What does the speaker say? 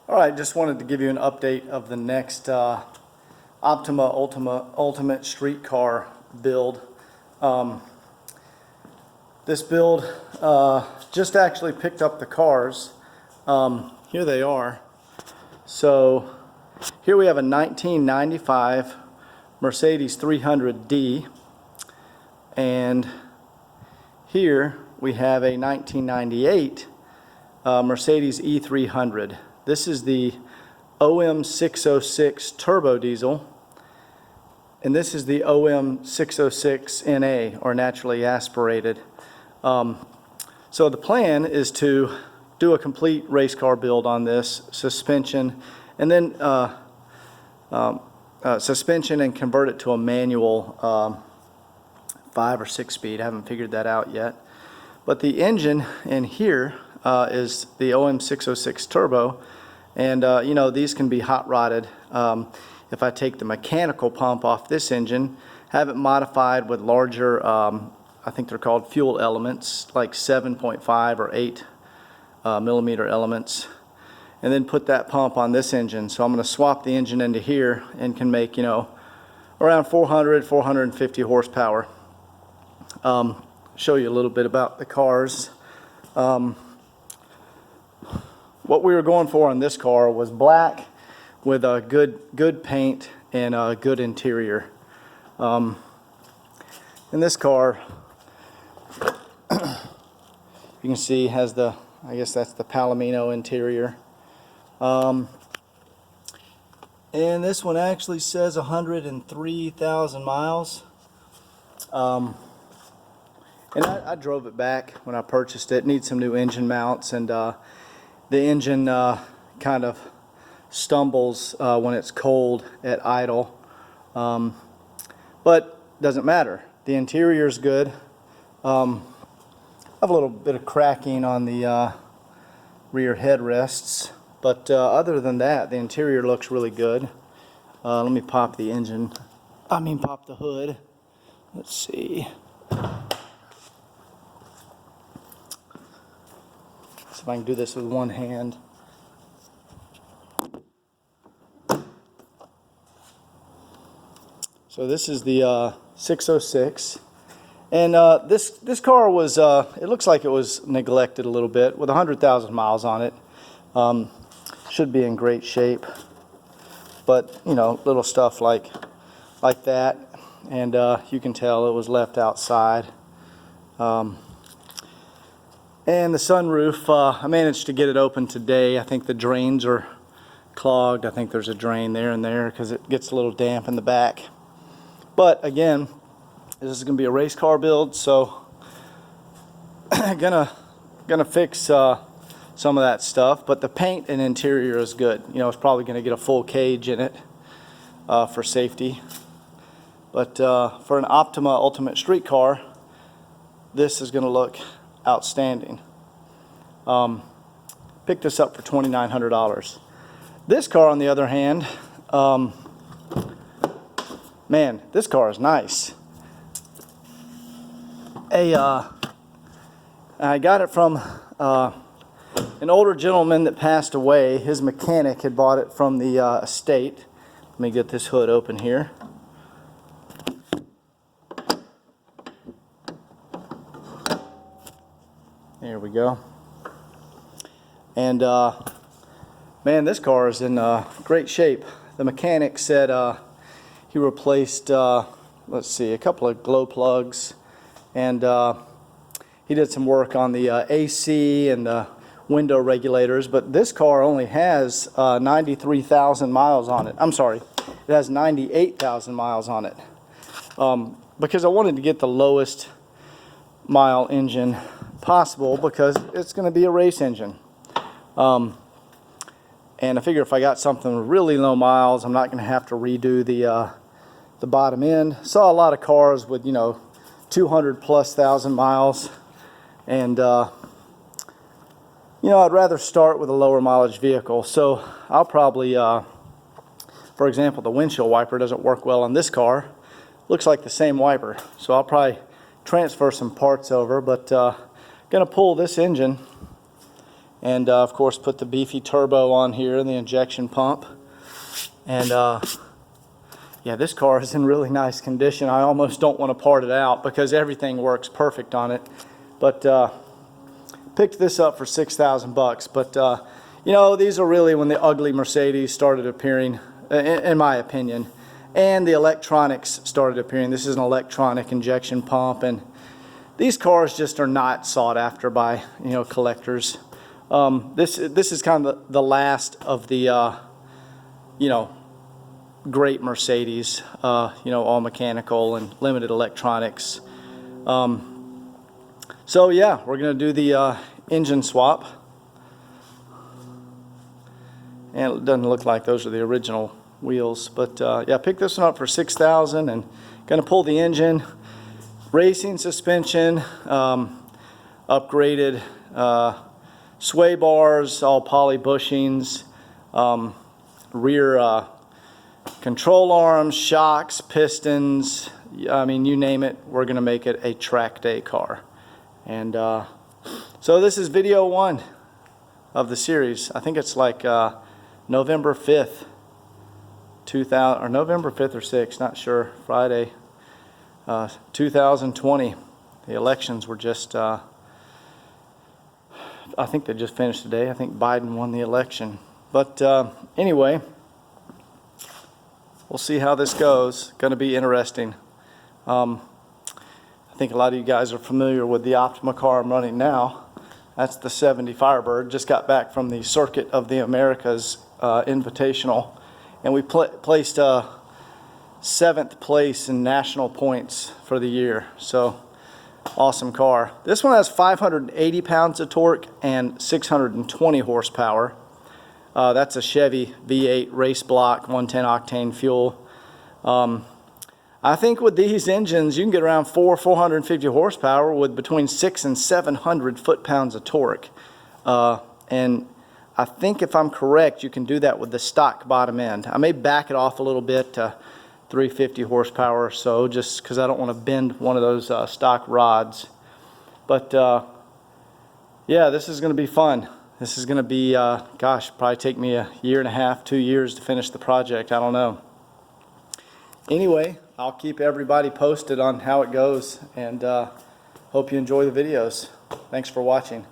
Alright, just wanted to give you an update of the next Optima Ultimate Street Car build. This build just actually picked up the cars. Here they are. So here we have a 1995 Mercedes 300D, and here we have a 1998 Mercedes E300. This is the OM606 turbo diesel, and this is the OM606 NA, or naturally aspirated. So the plan is to do a complete race car build on this, suspension, and then suspension and convert it to a manual 5 or 6 speed. I haven't figured that out yet. But the engine in here is the OM606 turbo, and you know, these can be hot rodded. If I take the mechanical pump off this engine, have it modified with larger, I think they're called fuel elements, like 7.5 or 8 millimeter elements, and then put that pump on this engine. So I'm going to swap the engine into here and can make, you know, around 450 horsepower. Show you a little bit about the cars. What we were going for on this car was black with a good paint and a good interior. And this car, you can see, has the, I guess that's the Palomino interior. And this one actually says 103,000 miles. And I drove it back when I purchased it. It needs some new engine mounts, and the engine kind of stumbles when it's cold at idle, but doesn't matter. The interior is good. I have a little bit of cracking on the rear headrests, but other than that, the interior looks really good. Let me pop the engine, pop the hood. Let's see. See if I can do this with one hand. So this is the 606, and this car was, it looks like it was neglected a little bit. With 100,000 miles on it, should be in great shape. But you know, little stuff like that, and you can tell it was left outside. And the sunroof, I managed to get it open today. I think the drains are clogged. I think there's a drain there and there because it gets a little damp in the back. But again, this is going to be a race car build, so gonna fix some of that stuff. But the paint and interior is good. You know, it's probably going to get a full cage in it for safety. But for an Optima Ultimate Street Car, this is going to look outstanding. Picked this up for $2,900. This car, on the other hand, man, this car is nice. I got it from an older gentleman that passed away. His mechanic had bought it from the estate. Let me get this hood open here. There we go. And man, this car is in great shape. The mechanic said he replaced, let's see, a couple of glow plugs, and he did some work on the AC and the window regulators. But this car only has 93,000 miles on it. I'm sorry, it has 98,000 miles on it, because I wanted to get the lowest mile engine possible, because it's going to be a race engine. And I figure if I got something with really low miles, I'm not going to have to redo the bottom end. Saw a lot of cars with, you know, 200,000+ miles, and you know, I'd rather start with a lower mileage vehicle. So I'll probably, for example, the windshield wiper doesn't work well on this car. Looks like the same wiper, so I'll probably transfer some parts over, but gonna pull this engine And of course put the beefy turbo on here and the injection pump. And yeah, this car is in really nice condition. I almost don't want to part it out because everything works perfect on it. But picked this up for 6,000 bucks. But you know, these are really when the ugly Mercedes started appearing, in my opinion, and the electronics started appearing. This is an electronic injection pump, and these cars just are not sought after by, you know, collectors. This is kind of the last of the you know, great Mercedes, you know, all mechanical and limited electronics. So yeah, we're gonna do the engine swap, and it doesn't look like those are the original wheels, but yeah, picked this one up for 6,000 and gonna pull the engine, racing suspension, upgraded sway bars, all poly bushings, rear control arms, shocks, pistons. I mean, you name it, we're gonna make it a track day car. And so this is video 1 of the series. I think it's like November 5th, 2000, or November 5th or 6th, not sure, Friday, 2020. The elections were just, I think they just finished today. I think Biden won the election. But anyway, we'll see how this goes. Going to be interesting. I think a lot of you guys are familiar with the Optima car I'm running now. That's the 70 Firebird. Just got back from the Circuit of the Americas Invitational, and we placed 7th place in national points for the year. So awesome car. This one has 580 pounds of torque and 620 horsepower. That's a Chevy V8 race block, 110 octane fuel. I think with these engines you can get around 450 horsepower with between 600 and 700 foot-pounds of torque. And I think if I'm correct, you can do that with the stock bottom end. I may back it off a little bit to 350 horsepower or so, just because I don't want to bend one of those stock rods. But yeah, this is going to be fun. This is going to be, gosh, probably take me a year and a half, 2 years to finish the project. I don't know. Anyway, I'll keep everybody posted on how it goes, and hope you enjoy the videos. Thanks for watching.